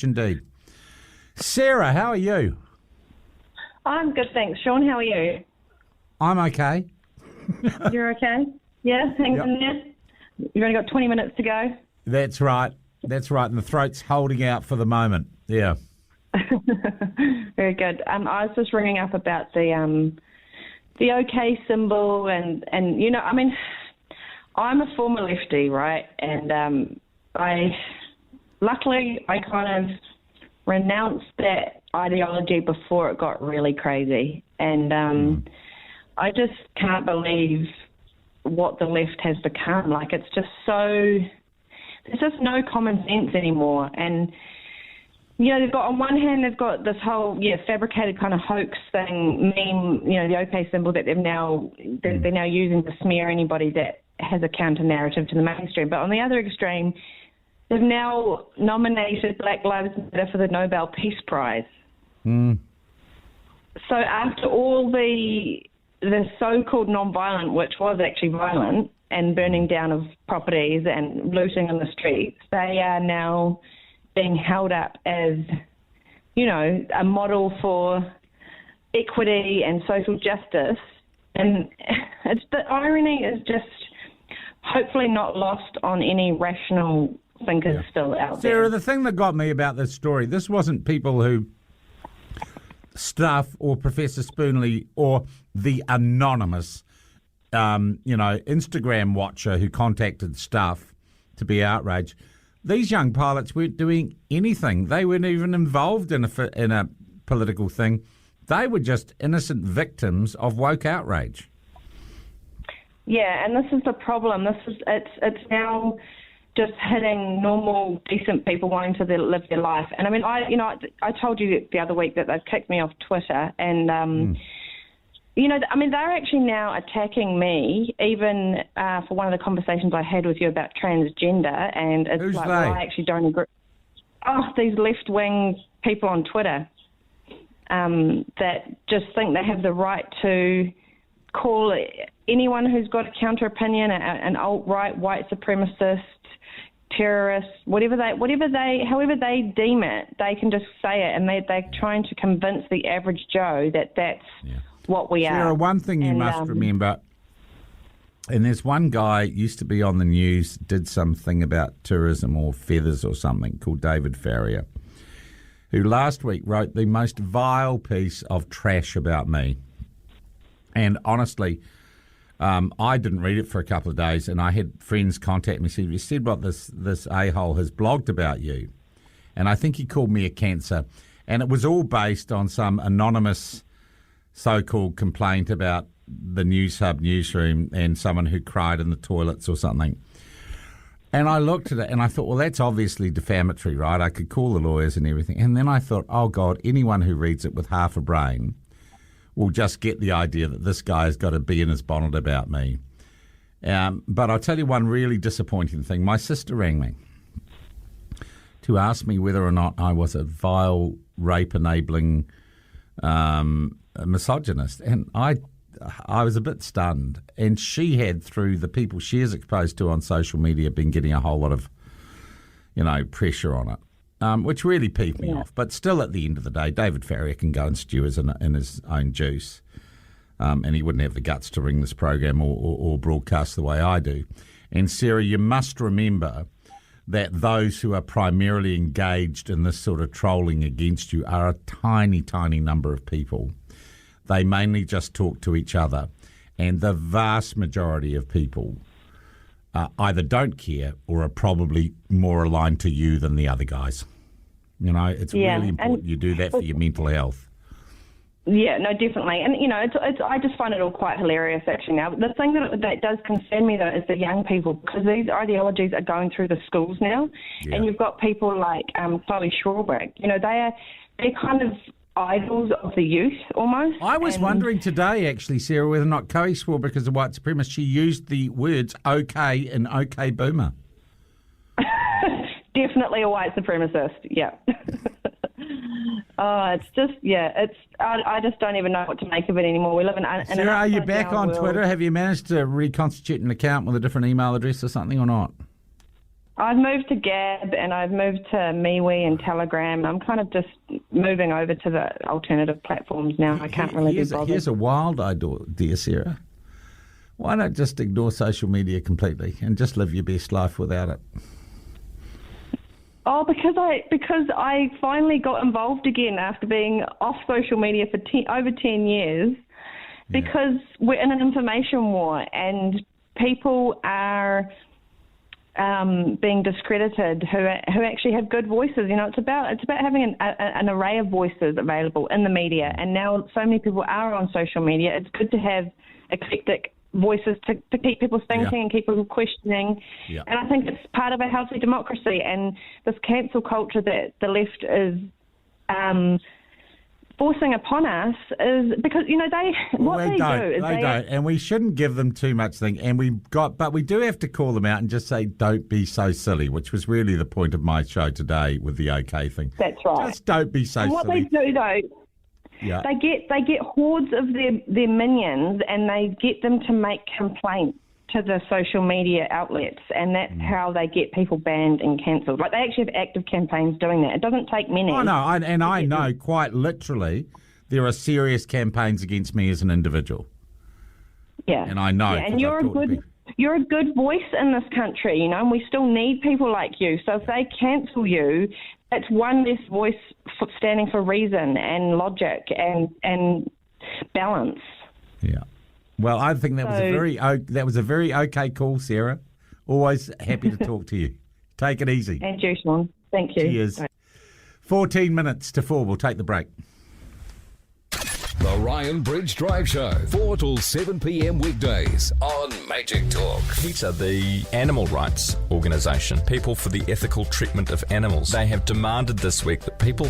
Indeed. Sarah, how are you? I'm good, thanks. Sean, how are you? I'm okay. You're okay? Yeah, hang in there. You've only got 20 minutes to go. That's right. And the throat's holding out for the moment. Yeah. Very good. I was just ringing up about the OK symbol and you know, I mean, I'm a former lefty, right? And luckily I kind of renounced that ideology before it got really crazy. And I just can't believe what the left has become. Like, it's just there's just no common sense anymore. And, you know, on one hand, they've got this whole, fabricated kind of hoax thing, meme, you know, the OK symbol that they're now using to smear anybody that has a counter-narrative to the mainstream. But on the other extreme, they've now nominated Black Lives Matter for the Nobel Peace Prize. So after all the so-called non-violent, which was actually violent, and burning down of properties and looting in the streets, they are now being held up as, you know, a model for equity and social justice. And the irony is just hopefully not lost on any rational thinkers still out there. Sarah, the thing that got me about this story, this wasn't people who Stuff or Professor Spoonley or the anonymous, Instagram watcher who contacted Stuff to be outraged. These young pilots weren't doing anything. They weren't even involved in a political thing. They were just innocent victims of woke outrage. Yeah, and this is the problem. It's now just hitting normal, decent people wanting to live their life. And I mean, I told you the other week that they've kicked me off Twitter, and they're actually now attacking me, even for one of the conversations I had with you about transgender. And it's Who's like, they? well, I actually don't agree. Oh, these left-wing people on Twitter that just think they have the right to call anyone who's got a counter opinion an alt-right, white supremacist, terrorists, however they deem it, they can just say it, and they're trying to convince the average Joe that that's what we are. Sarah, one thing you must remember, and there's one guy used to be on the news, did something about tourism or feathers or something, called David Farrier, who last week wrote the most vile piece of trash about me. And honestly, I didn't read it for a couple of days, and I had friends contact me and said, "You said what this a-hole has blogged about you." And I think he called me a cancer. And it was all based on some anonymous so-called complaint about the News Hub newsroom and someone who cried in the toilets or something. And I looked at it and I thought, well, that's obviously defamatory, right? I could call the lawyers and everything. And then I thought, oh, God, anyone who reads it with half a brain will just get the idea that this guy has got a bee in his bonnet about me. But I'll tell you one really disappointing thing. My sister rang me to ask me whether or not I was a vile, rape-enabling misogynist. And I was a bit stunned. And she had, through the people she is exposed to on social media, been getting a whole lot of, pressure on it. Which really peeved me off. But still, at the end of the day, David Farrier can go and stew in his own juice. And he wouldn't have the guts to ring this program or broadcast the way I do. And Sarah, you must remember that those who are primarily engaged in this sort of trolling against you are a tiny, tiny number of people. They mainly just talk to each other. And the vast majority of people either don't care or are probably more aligned to you than the other guys. It's really important you do that for your mental health. Yeah, no, definitely. And, I just find it all quite hilarious, actually, now. The thing that does concern me, though, is the young people, because these ideologies are going through the schools now. Yeah. And you've got people like Chloe Schwarbrick. They're kind of idols of the youth, almost. I was wondering today, actually, Sarah, whether or not Chloe Schwarbrick is a white supremacist. She used the words OK in OK Boomer. Definitely a white supremacist, yeah. It's just, I just don't even know what to make of it anymore. We live in Sarah, are you back on Twitter? Have you managed to reconstitute an account with a different email address or something or not? I've moved to Gab and I've moved to MeWe and Telegram. I'm kind of just moving over to the alternative platforms now. I can't really be bothered. Here's a wild idea, Sarah. Why not just ignore social media completely and just live your best life without it? Oh, because I finally got involved again after being off social media for over 10 years. Because we're in an information war and people are being discredited who actually have good voices. You know, it's about having an array of voices available in the media, and now so many people are on social media. It's good to have eclectic voices to keep people thinking and keep people questioning. Yeah. And I think it's part of a healthy democracy. And this cancel culture that the left is forcing upon us is because, you know, they don't, and we shouldn't give them too much thing. And but we do have to call them out and just say, don't be so silly, which was really the point of my show today with the OK thing. That's right. Just don't be so silly. What they do though, they get hordes of their minions and they get them to make complaints to the social media outlets, and that's how they get people banned and cancelled. Like, they actually have active campaigns doing that. It doesn't take many. I know, I know quite literally there are serious campaigns against me as an individual. Yeah. And I know. Yeah, and you're a good voice in this country, you know, and we still need people like you. So if they cancel you, that's one less voice standing for reason and logic and balance. Yeah. Well, I think that was a very okay call, Sarah. Always happy to talk to you. Take it easy. And you, Sean. Thank you. Cheers. Right. 14 minutes to 4. We'll take the break. The Ryan Bridge Drive Show, 4 till 7 p.m. weekdays on Magic Talk. PETA, the animal rights organisation, People for the Ethical Treatment of Animals, they have demanded this week that people